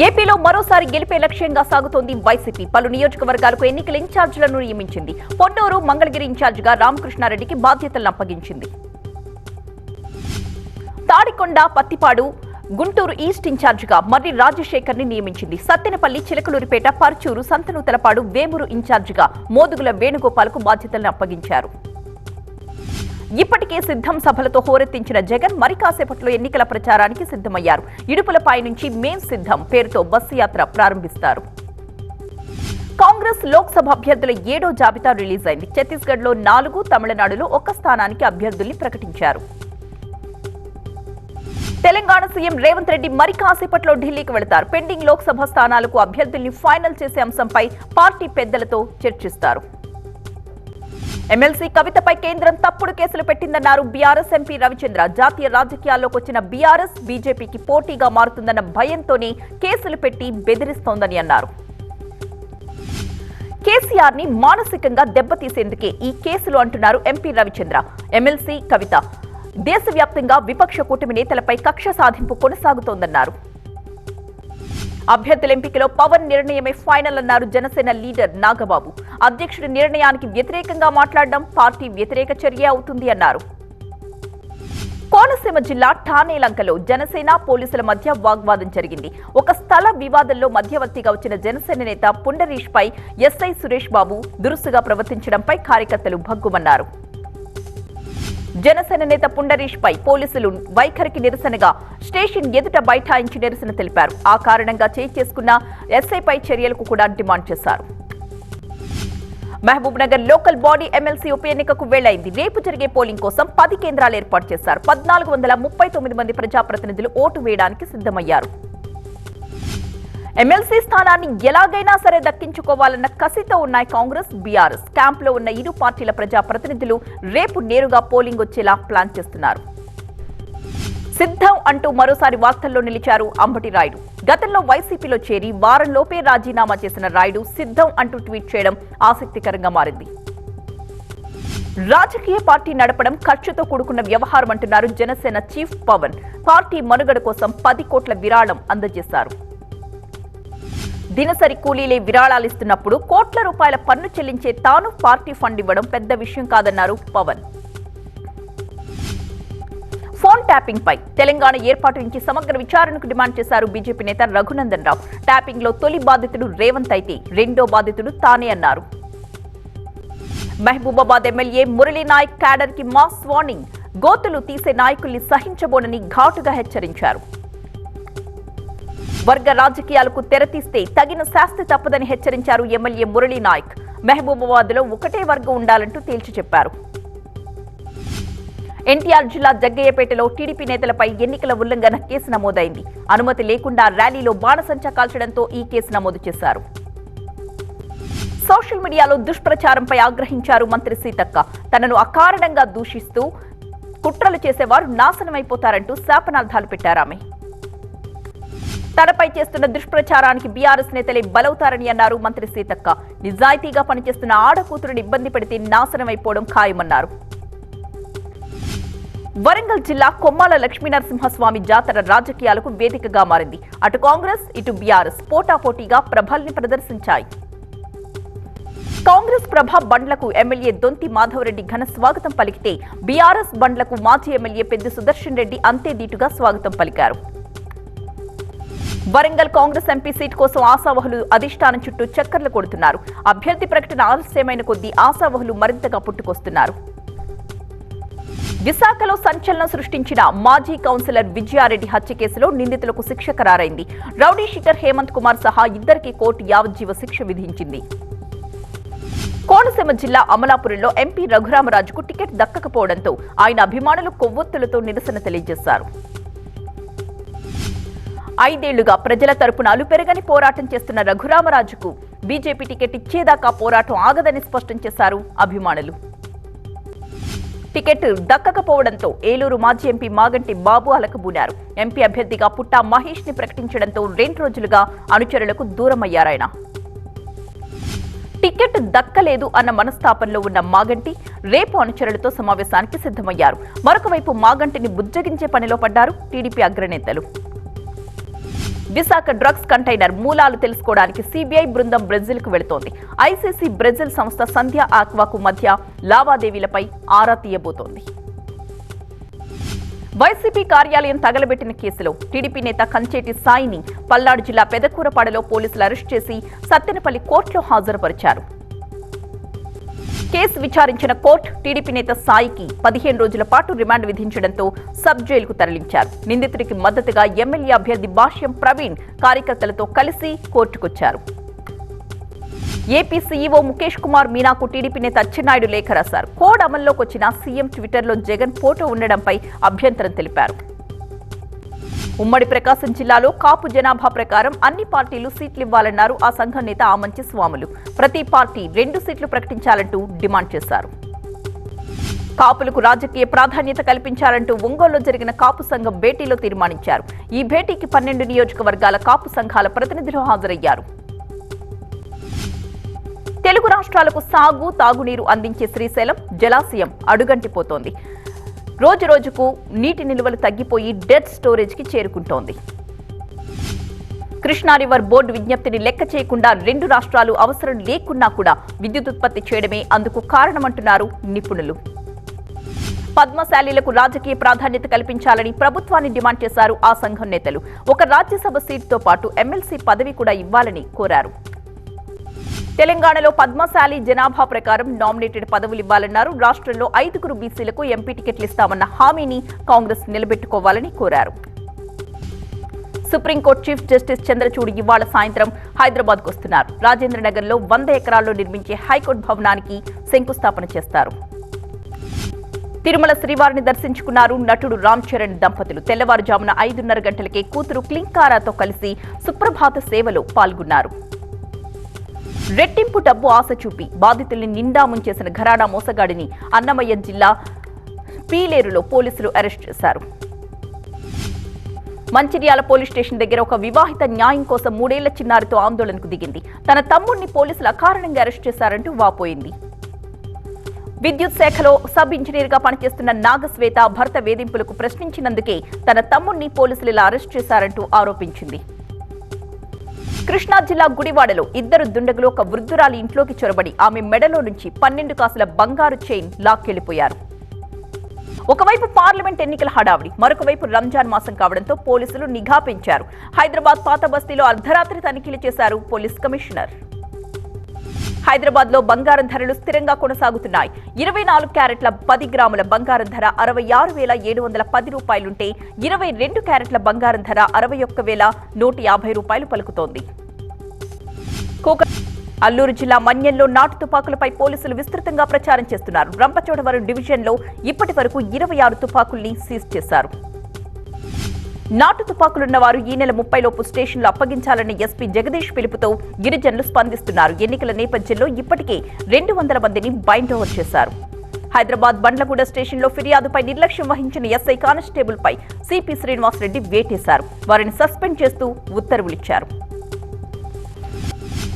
ఏపీలో మరోసారి గెలిపే లక్ష్యంగా సాగుతోంది వైసీపీ. పలు నియోజకవర్గాలకు ఎన్నికల ఇన్ఛార్జీలను నియమించింది. పొన్నూరు, మంగళగిరి ఇన్ఛార్జిగా రామకృష్ణారెడ్డికి బాధ్యతలను అప్పగించింది. తాడికొండ, పత్తిపాడు, గుంటూరు ఈస్ట్ ఇన్ఛార్జిగా మర్రి రాజశేఖర్ ని నియమించింది. సత్తెనపల్లి, చిలకలూరిపేట, పర్చూరు, సంతనూతలపాడు, వేమూరు ఇన్ఛార్జిగా మోదుగుల వేణుగోపాల్కు బాధ్యతలను అప్పగించారు. ఇప్పటికే సిద్ధం సభలతో హోరెత్తించిన జగన్ మరి కాసేపట్లో ఎన్నికల ప్రచారానికి సిద్ధమయ్యారు. ఇడుపులపై నుంచి మేం సిద్ధం పేరుతో బస్సు యాత్ర ప్రారంభిస్తారు. కాంగ్రెస్ లోక్సభ అభ్యర్థుల 7వ జాబితా రిలీజ్ అయింది. ఛత్తీస్గఢ్లో 4, తమిళనాడులో 1 స్థానానికి అభ్యర్థుల్ని ప్రకటించారు. తెలంగాణ సీఎం రేవంత్ రెడ్డి మరి కాసేపట్లో ఢిల్లీకి వెళతారు. పెండింగ్ లోక్సభ స్థానాలకు అభ్యర్థుల్ని ఫైనల్ చేసే అంశంపై పార్టీ పెద్దలతో చర్చిస్తారు. ఎమ్మెల్సీ కవితపై కేంద్రం తప్పుడు కేసులు పెట్టిందన్నారు బీఆర్ఎస్ ఎంపీ రవిచంద్ర. జాతీయ రాజకీయాల్లోకి వచ్చిన బీఆర్ఎస్ బీజేపీకి పోటీగా మారుతుందన్న భయంతోనే కేసులు పెట్టి బెదిరిస్తోందని అన్నారు. కేసీఆర్ ని మానసికంగా దెబ్బతీసేందుకే ఈ కేసులు అంటున్నారు ఎంపీ రవిచంద్ర. ఎమ్మెల్సీ కవిత దేశవ్యాప్తంగా విపక్ష కూటమి నేతలపై కక్ష సాధింపు కొనసాగుతోందన్నారు. అభ్యర్థుల ఎంపికలో పవన్ నిర్ణయమే ఫైనల్ అన్నారు జనసేన లీడర్ నాగబాబు. అధ్యక్షుడి నిర్ణయానికి వ్యతిరేకంగా మాట్లాడడం పార్టీ వ్యతిరేక చర్య అవుతుంది అన్నారు. కోనసీమ జిల్లా ఠానేలంకలో జనసేన పోలీసుల మధ్య వాగ్వాదం జరిగింది. ఒక స్థల వివాదంలో మధ్యవర్తిగా వచ్చిన జనసేన నేత పుండరీష్ పై ఎస్ఐ సురేష్ బాబు దురుసుగా ప్రవర్తించడంపై కార్యకర్తలు భగ్గుమన్నారు. జనసేన నేత పుండరీష్ పై పోలీసులు వైఖరికి నిరసనగా స్టేషన్ ఎదుట బైఠాయించి నిరసన తెలిపారు. ఆ కారణంగా చేసుకున్న ఎస్ఐపై చర్యలకు కూడా డిమాండ్ చేశారు. Mahabubnagar local body MLC ఉప ఎన్నికకు వెళ్లైంది. రేపు జరిగే పోలింగ్ కోసం 10 కేంద్రాలు ఏర్పాటు చేశారు. 1439 మంది ప్రజాప్రతినిధులు ఓటు వేయడానికి సిద్ధమయ్యారు. ఎమ్మెల్సీ స్థానాన్ని ఎలాగైనా సరే దక్కించుకోవాలన్న కసితో ఉన్నాయి కాంగ్రెస్, బీఆర్ఎస్. క్యాంపులో ఉన్న ఇరు పార్టీల ప్రజాప్రతినిధులు రేపు నేరుగా పోలింగ్ వచ్చేలా ప్లాన్ చేస్తున్నారు. సిద్ధం అంటూ మరోసారి వార్తల్లో నిలిచారు అంబటి రాయుడు. గతంలో వైసీపీలో చేరి వారంలోపే రాజీనామా చేసిన రాయుడు సిద్ధం అంటూ ట్వీట్ చేయడం ఆసక్తికరంగా మారింది. రాజకీయ పార్టీ నడపడం ఖర్చుతో కూడుకున్న వ్యవహారం అంటున్నారు జనసేన చీఫ్ పవన్. పార్టీ మనుగడ కోసం 10 కోట్ల విరాళం అందజేశారు. దినసరి కూలీలే విరాళాలిస్తున్నప్పుడు కోట్ల రూపాయల పన్ను చెల్లించే తాను పార్టీ ఫండ్ ఇవ్వడం పెద్ద విషయం కాదన్నారు పవన్. ఫోన్ ట్యాపింగ్ పై తెలంగాణ ఏర్పాటు నుంచి సమగ్ర విచారణకు డిమాండ్ చేశారు బీజేపీ నేత రఘునందన్ రావు. ట్యాపింగ్ లో తొలి బాధితుడు రేవంత్ అయితే రెండో బాధితుడు తానే అన్నారు. మహబూబాబాద్ ఎమ్మెల్యే మురళీ నాయక్ క్యాడర్ కి మాస్ వార్నింగ్. గోతులు తీసే నాయకుల్ని సహించబోనని ఘాటుగా హెచ్చరించారు. వర్గ రాజకీయాలకు తెరతీస్తే తగిన శాస్తి తప్పదని హెచ్చరించారు ఎమ్మెల్యే మురళీ నాయక్. మహబూబాబాద్ లో ఒకటే వర్గం ఉండాలంటూ తేల్చి చెప్పారు. ఎన్టీఆర్ జిల్లా జగ్గయ్యపేటలో టీడీపీ నేతలపై ఎన్నికల ఉల్లంఘన కేసు నమోదైంది. అనుమతి లేకుండా ర్యాలీలో బాణసంచా కాల్చడంతో ఈ కేసు నమోదు చేశారు. సోషల్ మీడియాలో దుష్ప్రచారంపై ఆగ్రహించారు మంత్రి సీతక్క. తనను అకారణంగా దూషిస్తూ కుట్రలు చేసేవారు నాశనమైపోతారంటూ శాపనార్థాలు పెట్టారామె. తనపై చేస్తున్న దుష్ప్రచారానికి బీఆర్ఎస్ నేతలే బలవుతారని అన్నారు మంత్రి సీతక్క. నిజాయితీగా పనిచేస్తున్న ఆడకూతురుని ఇబ్బంది పెడితే నాశనమైపోవడం ఖాయమన్నారు. వరంగల్ జిల్లా కొమ్మాల లక్ష్మీనరసింహస్వామి జాతర రాజకీయాలకు వేదికగా మారింది. అటు కాంగ్రెస్, ఇటు బీఆర్ఎస్ పోటాపోటీగా ప్రభల్ని ప్రదర్శించాయి. కాంగ్రెస్ ప్రభ బండ్లకు ఎమ్మెల్యే దొంతి మాధవరెడ్డి ఘన స్వాగతం పలికితే, బీఆర్ఎస్ బండ్లకు మాజీ ఎమ్మెల్యే పెద్ది సుదర్శన్ రెడ్డి అంతే దీటుగా స్వాగతం పలికారు. వరంగల్ కాంగ్రెస్ ఎంపీ సీట్ కోసం ఆశావహులు అధిష్టానం చుట్టూ చక్కర్లు కొడుతున్నారు. అభ్యర్థి ప్రకటన ఆలస్యమైన కొద్దీ ఆశావహులు మరింతగా పుట్టుకొస్తున్నారు. విశాఖలో సంచలనం సృష్టించిన మాజీ కౌన్సిలర్ విజయారెడ్డి హత్య కేసులో నిందితులకు శిక్ష ఖరారైంది. రౌడీ షీటర్ హేమంత్ కుమార్ సహా ఇద్దరికి కోర్టు యావజ్జీవ శిక్ష విధించింది. కోనసీమ జిల్లా అమలాపురంలో ఎంపీ రఘురామరాజుకు టికెట్ దక్కకపోవడంతో ఆయన అభిమానులు కొవ్వొత్తులతో నిరసన తెలియజేశారు. 5 ఏళ్లుగా ప్రజల తరపున అలుపెరగని పోరాటం చేస్తున్న రఘురామరాజుకు బీజేపీ టికెట్ ఇచ్చేదాకా పోరాటం ఆగదని స్పష్టం చేశారు అభిమానులు. టికెట్ దక్కకపోవడంతో ఏలూరు మాజీ ఎంపీ మాగంటి బాబు అలకబూనారు. ఎంపీ అభ్యర్థిగా పుట్టా మహేష్ ని ప్రకటించడంతో 2 రోజులుగా అనుచరులకు దూరమయ్యారాయన. టికెట్ దక్కలేదు అన్న మనస్తాపంలో ఉన్న మాగంటి రేపు అనుచరులతో సమావేశానికి సిద్ధమయ్యారు. మరొక వైపు మాగంటిని బుజ్జగించే పనిలో పడ్డారు టీడీపీ అగ్రనేతలు. విశాఖ డ్రగ్స్ కంటైనర్ మూలాలు తెలుసుకోవడానికి సిబిఐ బృందం బ్రెజిల్కు వెళుతోంది. ఐసీసీ బ్రెజిల్ సంస్థ సంధ్య ఆక్వాకు మధ్య లావాదేవీలపై ఆరా తీయబోతోంది. వైసీపీ కార్యాలయం తగలబెట్టిన కేసులో టీడీపీ నేత కంచేటి సాయిని పల్నాడు జిల్లా పెదకూరపాడులో పోలీసులు అరెస్ట్ చేసి సత్తెనపల్లి కోర్టులో హాజరుపరిచారు. కేసు విచారించిన కోర్టు టీడీపీ నేత సాయికి 15 రోజుల పాటు రిమాండ్ విధించడంతో సబ్ జైలుకు తరలించారు. నిందితుడికి మద్దతుగా ఎమ్మెల్యే అభ్యర్థి భాష్యం ప్రవీణ్ కార్యకర్తలతో కలిసి కోర్టుకొచ్చారు. ఏపీ సీఈఓ ముఖేష్ కుమార్ మీనాకు టీడీపీ నేత అచ్చెన్నాయుడు లేఖ రాశారు. కోడ్ అమల్లోకి వచ్చిన సీఎం ట్విట్టర్లో జగన్ ఫోటో ఉండడంపై అభ్యంతరం తెలిపారు. ఉమ్మడి ప్రకాశం జిల్లాలో కాపు జనాభా ప్రకారం అన్ని పార్టీలు సీట్లు ఇవ్వాలన్నారు ఆ సంఘం నేత ఆమంచి స్వాములు. ప్రతి పార్టీ 2 సీట్లు ప్రకటించాలంటూ డిమాండ్ చేశారు. కాపులకు రాజకీయ ప్రాధాన్యత కల్పించాలంటూ ఒంగోలులో జరిగిన కాపు సంఘం భేటీలో తీర్మానించారు. ఈ భేటీకి 12 నియోజకవర్గాల కాపు సంఘాల ప్రతినిధులు హాజరయ్యారు. తెలుగు రాష్ట్రాలకు సాగు తాగునీరు అందించే శ్రీశైలం జలాశయం అడుగంటిపోతోంది. రోజురోజుకు నీటి నిల్వలు తగ్గిపోయి డెడ్ స్టోరేజ్కి చేరుకుంటోంది. కృష్ణా రివర్ బోర్డు విజ్ఞప్తిని లెక్క చేయకుండా 2 రాష్ట్రాలు అవసరం లేకున్నా కూడా విద్యుత్ ఉత్పత్తి చేయడమే అందుకు కారణమంటున్నారు నిపుణులు. పద్మశాలీలకు రాజకీయ ప్రాధాన్యత కల్పించాలని ప్రభుత్వాన్ని డిమాండ్ చేశారు ఆ సంఘం నేతలు. ఒక రాజ్యసభ సీటుతో పాటు ఎమ్మెల్సీ పదవి కూడా ఇవ్వాలని కోరారు. తెలంగాణలో పద్మశాలి జనాభా ప్రకారం నామినేటెడ్ పదవులు ఇవ్వాలన్నారు. రాష్ట్రంలో 5 బీసీలకు ఎంపీ టికెట్లు ఇస్తామన్న హామీని కాంగ్రెస్ నిలబెట్టుకోవాలని కోరారు. సుప్రీంకోర్టు చీఫ్ జస్టిస్ చంద్రచూడ్ ఇవాళ సాయంత్రం హైదరాబాద్కు వస్తున్నారు. రాజేంద్రనగర్లో 100 ఎకరాల్లో నిర్మించే హైకోర్టు భవనానికి శంకుస్థాపన చేస్తారు. తిరుమల శ్రీవారిని దర్శించుకున్నారు నటుడు రామ్ చరణ్ దంపతులు. తెల్లవారుజామున 5:30 గంటలకే కూతురు క్లింకారాతో కలిసి సుప్రభాత సేవలో పాల్గొన్నారు. రెట్టింపు డబ్బు ఆశ చూపి బాధితుల్ని నిండా ముంచేసిన ఘరానా మోసగాడిని అన్నమయ్య జిల్లా పీలేరులో పోలీసులు అరెస్ట్ చేశారు. మంచిర్యాల పోలీస్ స్టేషన్ దగ్గర ఒక వివాహిత న్యాయం కోసం 3 ఏళ్ల చిన్నారితో ఆందోళనకు దిగింది. తన తమ్ముడిని పోలీసులు అకారణంగా అరెస్ట్ చేశారంటూ వాపోయింది. విద్యుత్ శాఖలో సబ్ ఇంజనీర్ గా పనిచేస్తున్న నాగశ్వేత భర్త వేధింపులకు ప్రశ్నించినందుకే తన తమ్ముడిని పోలీసులు ఇలా అరెస్ట్ చేశారంటూ ఆరోపించింది. కృష్ణా జిల్లా గుడివాడలో 2 దుండగులు ఒక వృద్ధురాలి ఇంట్లోకి చొరబడి ఆమె మెడలో నుంచి 12 కాసుల బంగారు చైన్ లాక్కెళ్లిపోయారు. ఒకవైపు పార్లమెంట్ ఎన్నికల హడావిడి, మరొక వైపు రంజాన్ మాసం కావడంతో పోలీసులు నిఘా పెంచారు. హైదరాబాద్ పాత బస్తీలో అర్ధరాత్రి తనిఖీలు చేశారు పోలీస్ కమిషనర్. హైదరాబాద్ లో బంగారం ధరలు స్థిరంగా కొనసాగుతున్నాయి. 24 క్యారెట్ల 10 గ్రాముల బంగారం ధర 66,710 రూపాయలుంటే 22 క్యారెట్ల బంగారం ధర 61,150 రూపాయలు పలుకుతోంది. అల్లూరు జిల్లా మన్యంలో నాటు తుపాకులపై పోలీసులు విస్తృతంగా ప్రచారం చేస్తున్నారు. రంపచోడవరం డివిజన్లో ఇప్పటి వరకు 26 తుపాకుల్ని సీజ్ చేశారు. నాటు తుపాకులున్న వారు ఈ నెల 30 లోపు స్టేషన్లు అప్పగించాలని ఎస్పీ జగదీష్ పిలుపుతో గిరిజనులు స్పందిస్తున్నారు. ఎన్నికల నేపథ్యంలో ఇప్పటికే 200 మందిని బైండ్ ఓవర్ చేశారు. హైదరాబాద్ బండ్లగూడ స్టేషన్లో ఫిర్యాదుపై నిర్లక్ష్యం వహించిన ఎస్ఐ కానిస్టేబుల్ పై సిపి శ్రీనివాసరెడ్డి వేటేశారు. వారిని సస్పెండ్ చేస్తూ ఉత్తర్వులిచ్చారు.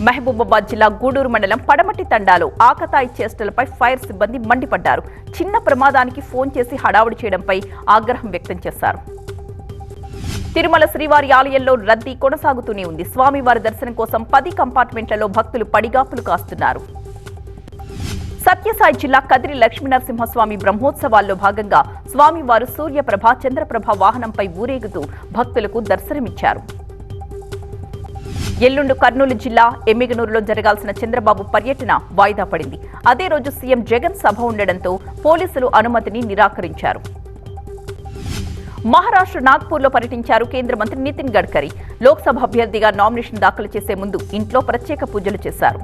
మహబూబాబాద్ జిల్లా గూడూరు మండలం పడమటి తండాలో ఆకతాయి చేష్టలపై ఫైర్ సిబ్బంది మండిపడ్డారు. చిన్న ప్రమాదానికి ఫోన్ చేసి హడావుడి చేయడంపై ఆగ్రహం వ్యక్తం చేశారు. తిరుమల శ్రీవారి ఆలయంలో రద్దీ కొనసాగుతూనే ఉంది. స్వామివారి దర్శనం కోసం 10 కంపార్ట్మెంట్లలో భక్తులు పడిగాపులు కాస్తున్నారు. సత్యసాయి జిల్లా కదిరి లక్ష్మీనరసింహస్వామి బ్రహ్మోత్సవాల్లో భాగంగా స్వామివారు సూర్యప్రభ చంద్రప్రభ వాహనంపై ఊరేగుతూ భక్తులకు దర్శనమిచ్చారు. ఎల్లుండి కర్నూలు జిల్లా ఎమ్మిగనూరులో జరగాల్సిన చంద్రబాబు పర్యటన వాయిదా పడింది. అదే రోజు సీఎం జగన్ సభ ఉండడంతో పోలీసులు అనుమతిని నిరాకరించారు. మహారాష్ట్ర నాగ్పూర్లో పర్యటించారు కేంద్ర మంత్రి నితిన్ గడ్కరీ. లోక్సభ అభ్యర్థిగా నామినేషన్ దాఖలు చేసే ముందు ఇంట్లో ప్రత్యేక పూజలు చేశారు.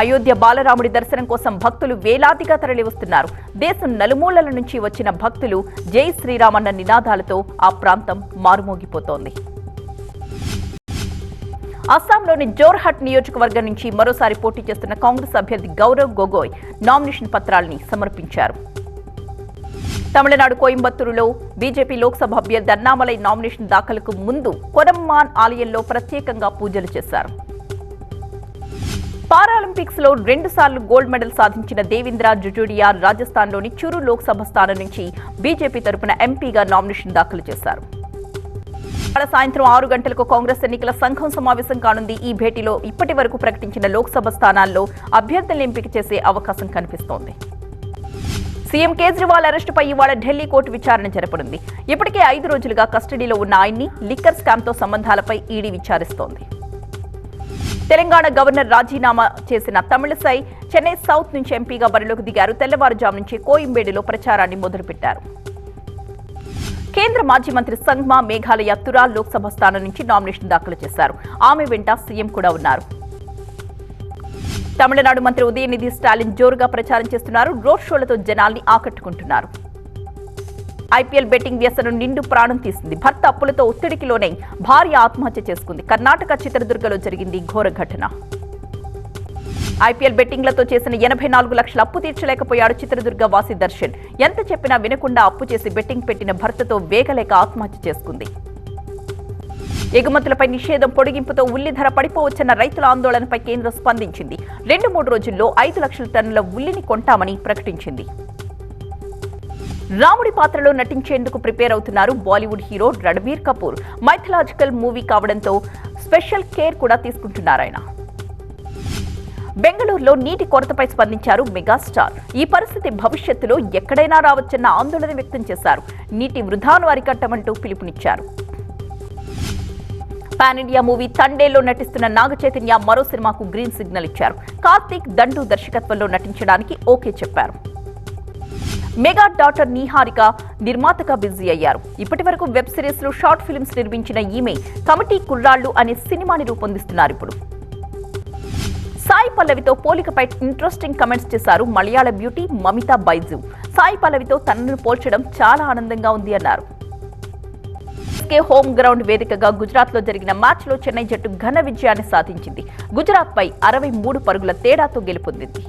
అయోధ్య బాలరాముడి దర్శనం కోసం భక్తులు వేలాదిగా తరలివస్తున్నారు. దేశం నలుమూలల నుంచి వచ్చిన భక్తులు జై శ్రీరామన్న నినాదాలతో ఆ ప్రాంతం మారుమోగిపోతోంది. అస్సాంలోని జోర్హట్ నియోజకవర్గం నుంచి మరోసారి పోటీ చేస్తున్న కాంగ్రెస్ అభ్యర్థి గౌరవ్ గొగోయ్ నామినేషన్ పత్రాల్ని సమర్పించారు. తమిళనాడు కోయంబత్తూరులో బీజేపీ లోక్సభ అభ్యర్థి అన్నామలై నామినేషన్ దాఖలుకు ముందు కొరమ్మాన్ ఆలయంలో ప్రత్యేకంగా పూజలు చేశారు. పారాలింపిక్స్ లో 2 సార్లు గోల్డ్ మెడల్ సాధించిన దేవేంద్ర జుజుడియా రాజస్థాన్లోని చురు లోక్సభ స్థానం నుంచి బీజేపీ తరపున ఎంపీగా నామినేషన్ దాఖలు చేశారు. సాయంత్రం 6 గంటలకు కాంగ్రెస్ ఎన్నికల సంఘం సమావేశం కానుంది. ఈ భేటీలో ఇప్పటి వరకు ప్రకటించిన లోక్సభ స్థానాల్లో అభ్యర్థులను ఎంపిక చేసే అవకాశం కనిపిస్తోంది. సీఎం కేజ్రీవాల్ అరెస్టుపై ఇవాళ ఢిల్లీ కోర్టు విచారణ జరపనుంది. ఇప్పటికే 5 రోజులుగా కస్టడీలో ఉన్న ఆయన్ని లిక్కర్ స్కామ్తో సంబంధాలపై ఈడీ విచారిస్తోంది. తెలంగాణ గవర్నర్ రాజీనామా చేసిన తమిళసై చెన్నై సౌత్ నుంచి ఎంపీగా బరిలోకి దిగారు. తెల్లవారుజాము నుంచి కోయంబేడులో ప్రచారాన్ని మొదలుపెట్టారు. కేంద్ర మాజీ మంత్రి సంగ్మా మేఘాలయ తురా లోక్సభ స్థానం నుంచి నామినేషన్ దాఖలు చేశారు. ఆమె వెంట సీఎం కూడా ఉన్నారు. తమిళనాడు మంత్రి ఉదయనిధి స్టాలిన్ జోరుగా ప్రచారం చేస్తున్నారు. రోడ్ షోలతో జనాల్ని ఆకట్టుకుంటున్నారు. ఐపీఎల్ బెట్టింగ్ వ్యసనం నిండు ప్రాణం తీసింది. భర్త అప్పులతో ఒత్తిడికి లోనై భార్య ఆత్మహత్య చేసుకుంది. కర్ణాటక చిత్రదుర్గలో జరిగింది ఘోర ఘటన. ఐపీఎల్ బెట్టింగ్లతో చేసిన 84 లక్షల అప్పు తీర్చలేకపోయాడు చిత్రదుర్గ వాసి దర్శన్. ఎంత చెప్పినా వినకుండా అప్పు చేసి బెట్టింగ్ పెట్టిన భర్తతో వేగలేక ఆత్మహత్య చేసుకుంది. ఎగుమతులపై నిషేధం పొడిగింపుతో ఉల్లి ధర పడిపోవచ్చన్న రైతుల ఆందోళనపై కేంద్రం స్పందించింది. 2-3 రోజుల్లో 5 లక్షల టన్నుల ఉల్లిని కొంటామని ప్రకటించింది. రాముడి పాత్రలో నటించేందుకు ప్రిపేర్ అవుతున్నారు Bollywood hero Ranbir Kapoor. Mythological movie కావడంతో స్పెషల్ కేర్ కూడా తీసుకుంటున్నారు ఆయన. బెంగళూరులో నీటి కొరతపై స్పందించారు మెగాస్టార్. ఈ పరిస్థితి భవిష్యత్తులో ఎక్కడైనా రావచ్చన్న ఆందోళన వ్యక్తం చేశారు. నీటి వృధాను అరికట్టమంటూ పిలుపునిచ్చారు. పాన్ ఇండియా మూవీ తండేలో నటిస్తున్న నాగ చైతన్య మరో సినిమాకు గ్రీన్ సిగ్నల్ ఇచ్చారు. కార్తీక్ దండు దర్శకత్వంలో నటించడానికి ఓకే చెప్పారు. మెగా డాటర్ నిహారిక నిర్మాతగా బిజీ అయ్యారు. ఇప్పటి వరకు వెబ్ సిరీస్ లో షార్ట్ ఫిల్మ్స్ నిర్మించిన ఈమె కమిటీ కుర్రాళ్లు అనే సినిమాని రూపొందిస్తున్నారు. ఇప్పుడు సాయి పల్లవితో పోలికపై ఇంట్రెస్టింగ్ కమెంట్స్ చేశారు మలయాళ బ్యూటీ మమితా బైజు. సాయి పల్లవితో తనను పోల్చడం చాలా ఆనందంగా ఉంది అన్నారు. హోమ్ గ్రౌండ్ వేదికగా గుజరాత్ లో జరిగిన మ్యాచ్ లో చెన్నై జట్టు ఘన విజయాన్ని సాధించింది. గుజరాత్ పై 63 పరుగుల తేడాతో గెలుపొందింది.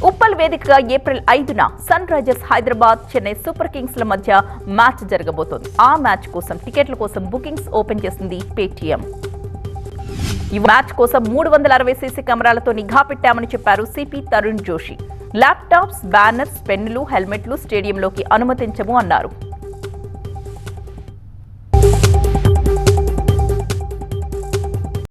ఉప్పల్ వేదికగా ఏప్రిల్ 5న sunrisers Hyderabad Chennai super kings ల మధ్య మ్యాచ్ జరగబోతోంది. ఆ మ్యాచ్ కోసం టికెట్ల కోసం బుకింగ్స్ ఓపెన్ చేసింది పేటీఎం. ఈ మ్యాచ్ కోసం 360 సీసీ కెమెరాలతో నిఘా పెట్టామని చెప్పారు CP Tarun Joshi. Laptops, banners, పెన్నులు, హెల్మెట్లు స్టేడియంలోకి అనుమతించము అన్నారు.